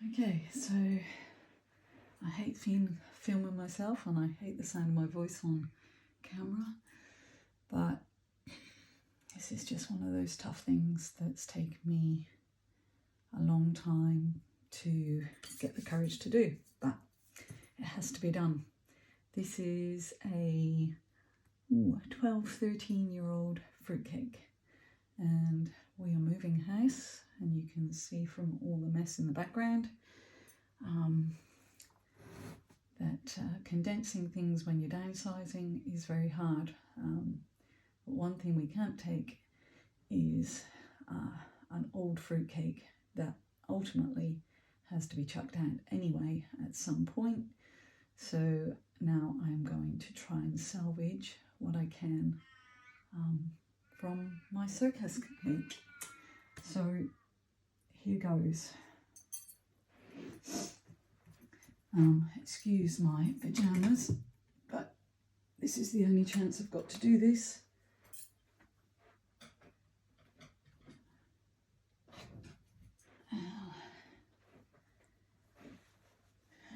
Okay, so I hate filming myself and I hate the sound of my voice on camera, but this is just one of those tough things that's taken me a long time to get the courage to do, but it has to be done. This is a 13-year-old fruitcake, and we are moving house, and you can see from all the mess in the background that condensing things when you're downsizing is very hard. But one thing we can't take is an old fruitcake that ultimately has to be chucked out anyway at some point. So now I'm going to try and salvage what I can from my circus cake. So here goes. Excuse my pajamas, but this is the only chance I've got to do this.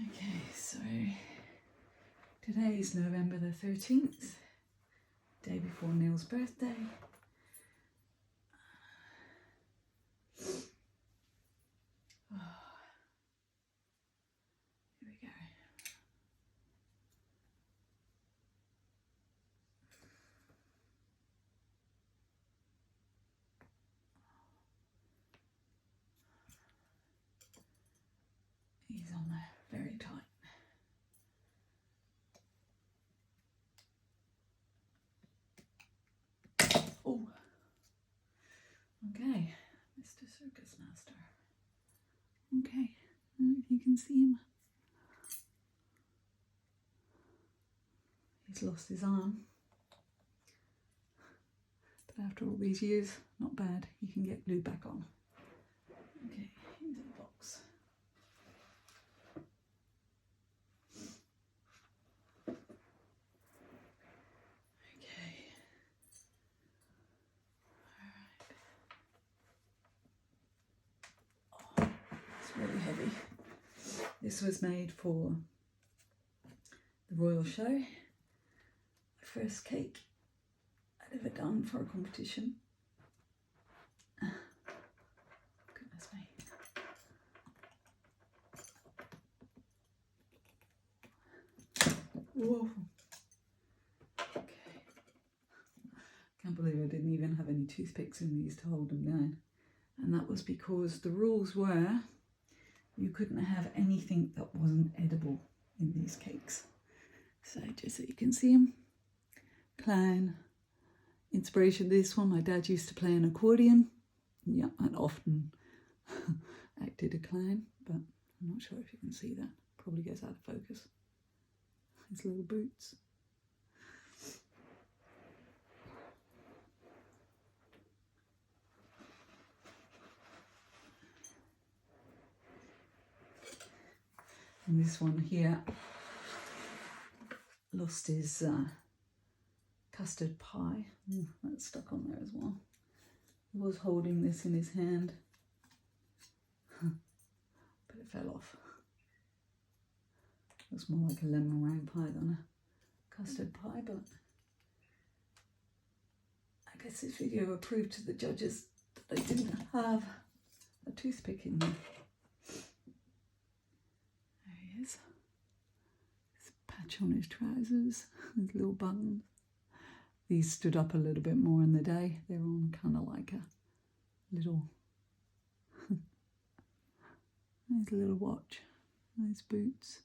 Okay, so today is November the 13th, day before Neil's birthday. Here we go. He's on there very tight. Oh, okay, Mr. Circus Master. Okay, I don't know if you can see him. He's lost his arm. But after all these years, not bad. You can get glued back on. Okay, here's the box. Okay. Alright. Oh, it's really heavy. This was made for the Royal Show. The first cake I'd ever done for a competition. Goodness me. Whoa. Okay. Can't believe I didn't even have any toothpicks in these to hold them down. And that was because the rules were you couldn't have anything that wasn't edible in these cakes. So just so you can see them. Clown. Inspiration, this one, my dad used to play an accordion. Yeah, and often acted a clown, but I'm not sure if you can see that. Probably goes out of focus. His little boots. And this one here lost his custard pie. That's stuck on there as well. He was holding this in his hand, but it fell off. Looks more like a lemon meringue pie than a custard pie, but I guess this video proved to the judges that I didn't have a toothpick in there. There he is. There's a patch on his trousers, his little buttons. These stood up a little bit more in the day. They're on kind of like a little, nice little watch, nice boots,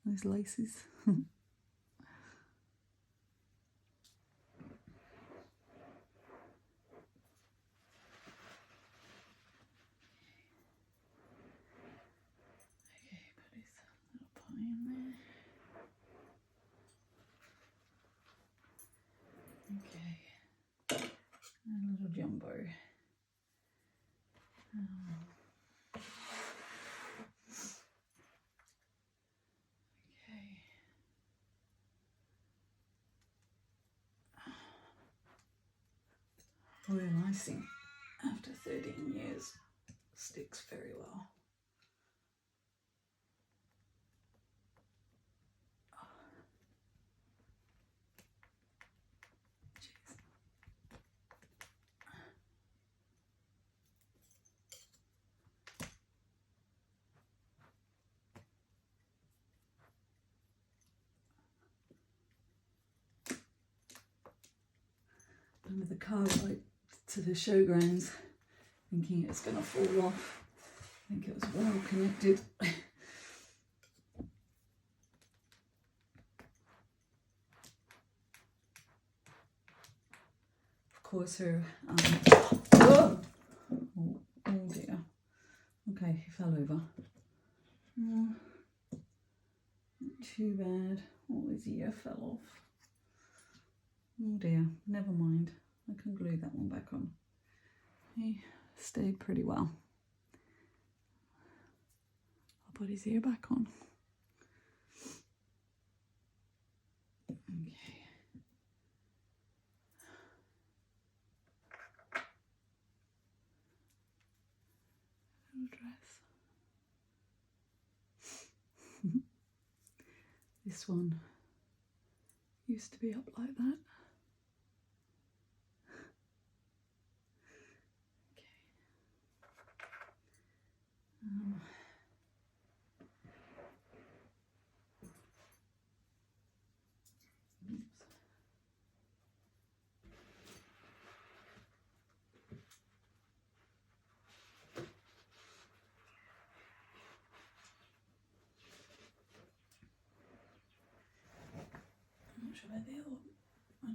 nice laces. Okay, put his little pie in there. Okay, and a little jumbo. Okay. Royal icing after 13 years sticks very well. with the car right to the showgrounds, thinking it's going to fall off. I think it was well connected. Of course, her. Oh dear. Okay, he fell over. Not too bad. Oh, his ear fell off. Oh dear, never mind. I can glue that one back on. He stayed pretty well. I'll put his ear back on. Okay. Little dress. This one used to be up like that.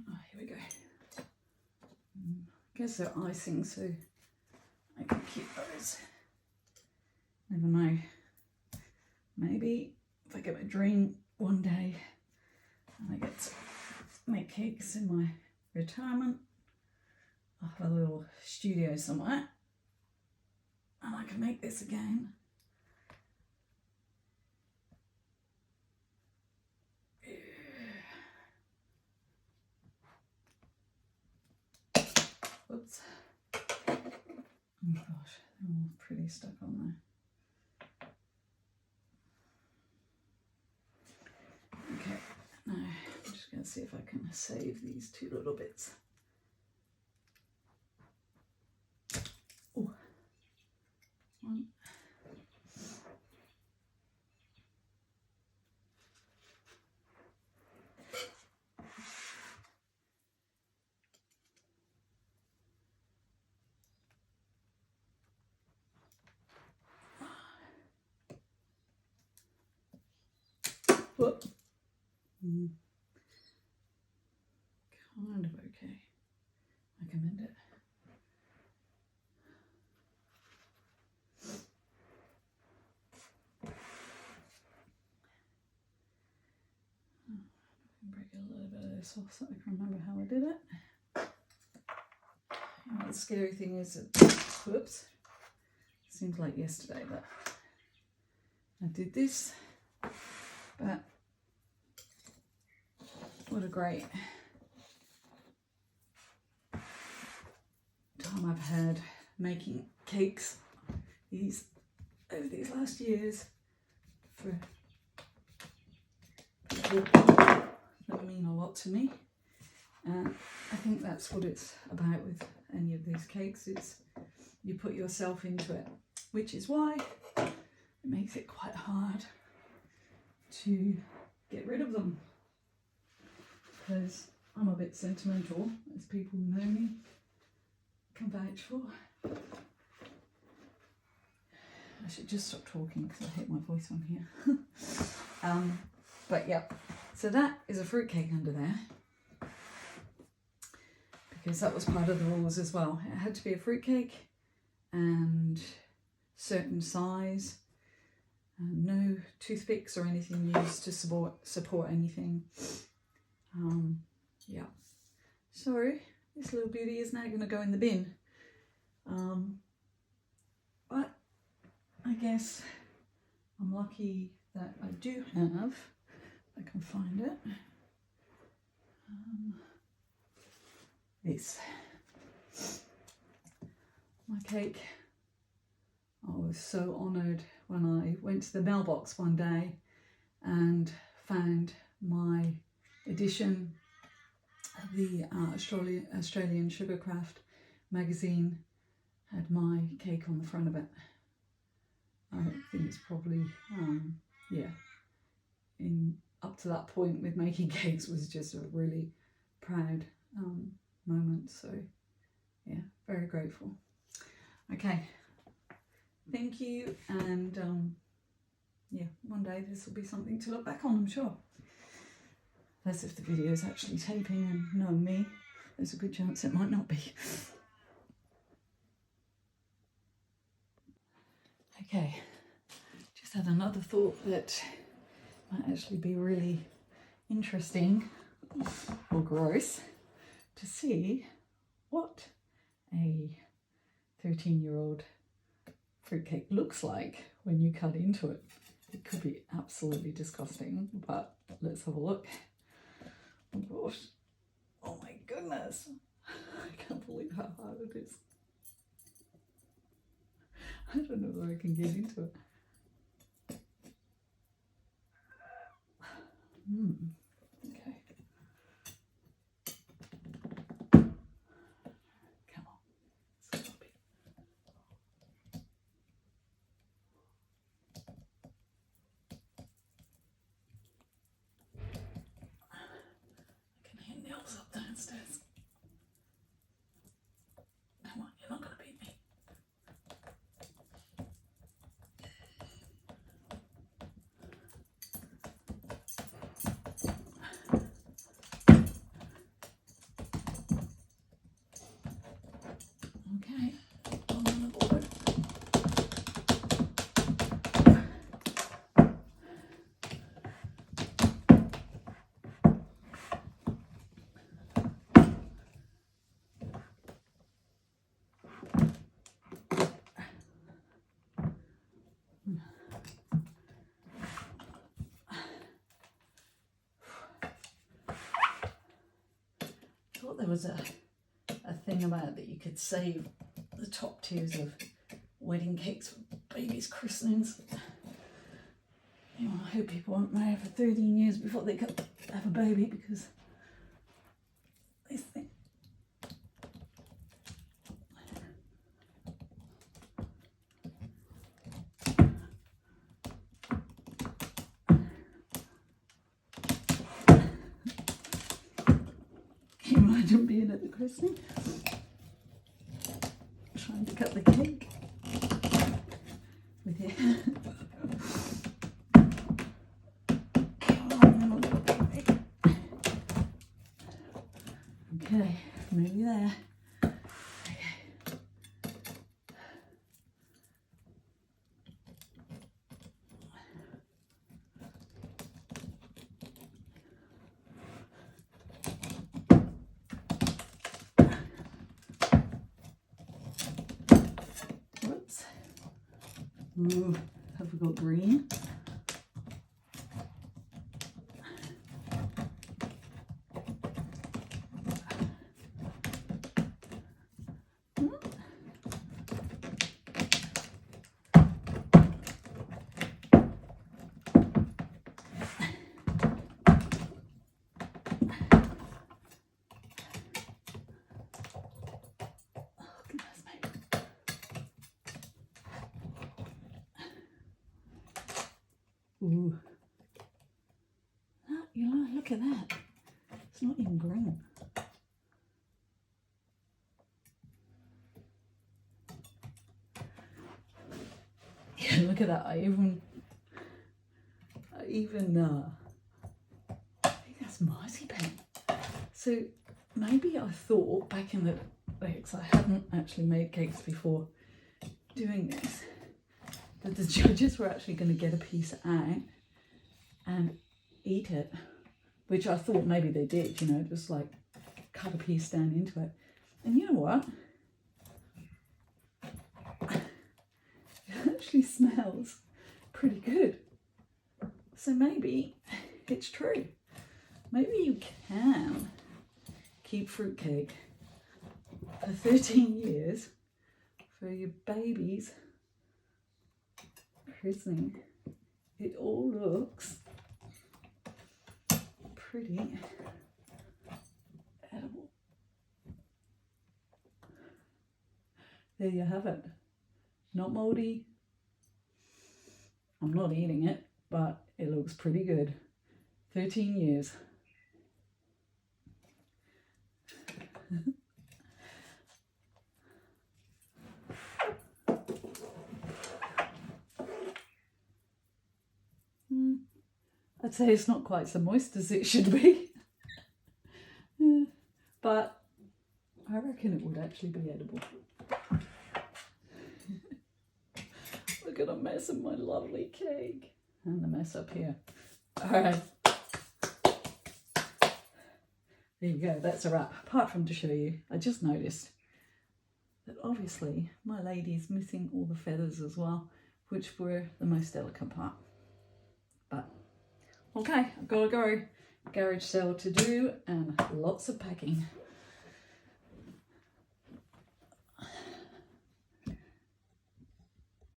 Oh, here we go. I guess they're icing, so I can keep those. Never know. Maybe if I get my dream one day and I get to make cakes in my retirement, I'll have a little studio somewhere and I can make this again. Whoops. Oh gosh, they're all pretty stuck on there. Okay, now I'm just going to see if I can save these two little bits. Oh, one. Whoop. Kind of okay. I can mend it. Break a little bit of this off so I can remember how I did it. The scary thing is that, whoops, seems like yesterday that I did this, but what a great time I've had making cakes over these last years for people that mean a lot to me. I think that's what it's about with any of these cakes, is you put yourself into it, which is why it makes it quite hard to get rid of them, because I'm a bit sentimental, as people who know me can vouch for. I should just stop talking because I hate my voice on here. But yeah, so that is a fruitcake under there, because that was part of the rules as well. It had to be a fruitcake and certain size, and no toothpicks or anything used to support anything. Yeah, so this little beauty is now going to go in the bin. But I guess I'm lucky that I do have, I can find it, this. My cake. I was so honoured when I went to the mailbox one day and found my edition of the Australian Sugarcraft magazine had my cake on the front of it. I think it's probably, yeah, up to that point with making cakes was just a really proud moment. So yeah, very grateful. Okay, thank you, and yeah, one day this will be something to look back on, I'm sure. That's if the video is actually taping, and knowing me, there's a good chance it might not be. Okay, just had another thought that might actually be really interesting or gross to see what a 13-year-old fruitcake looks like when you cut into it. It could be absolutely disgusting, but let's have a look. Oh gosh, oh my goodness, I can't believe how hard it is. I don't know whether I can get into it. Okay. Come on. Sloppy. I can hear nails up downstairs. Come on, you're not going to beat me. Okay, on the board. I thought there was a thing about that you could save the top tiers of wedding cakes for babies' christenings. You know, I hope people aren't married for 13 years before they can have a baby, because this thing. Can you imagine being at the christening? Trying to cut the cake with you. Okay, maybe there. Okay. Whoops. Ooh, have we got green? Ooh. You know, look at that. It's not even green. Yeah, look at that. I think that's marzipan. So maybe I thought back in the day, because I hadn't actually made cakes before doing this, that the judges were actually going to get a piece out and eat it, which I thought maybe they did, you know, just like cut a piece down into it. And you know what? It actually smells pretty good. So maybe it's true. Maybe you can keep fruitcake for 13 years for your baby's christening. It all looks pretty edible. There you have it. Not moldy. I'm not eating it, but it looks pretty good. 13 years. I'd say it's not quite so moist as it should be. But I reckon it would actually be edible. Look at a mess of my lovely cake. And the mess up here. Alright. There you go, that's a wrap. Apart from to show you, I just noticed that obviously my lady's missing all the feathers as well, which were the most delicate part. But, okay, I've got to go. Garage sale to do and lots of packing.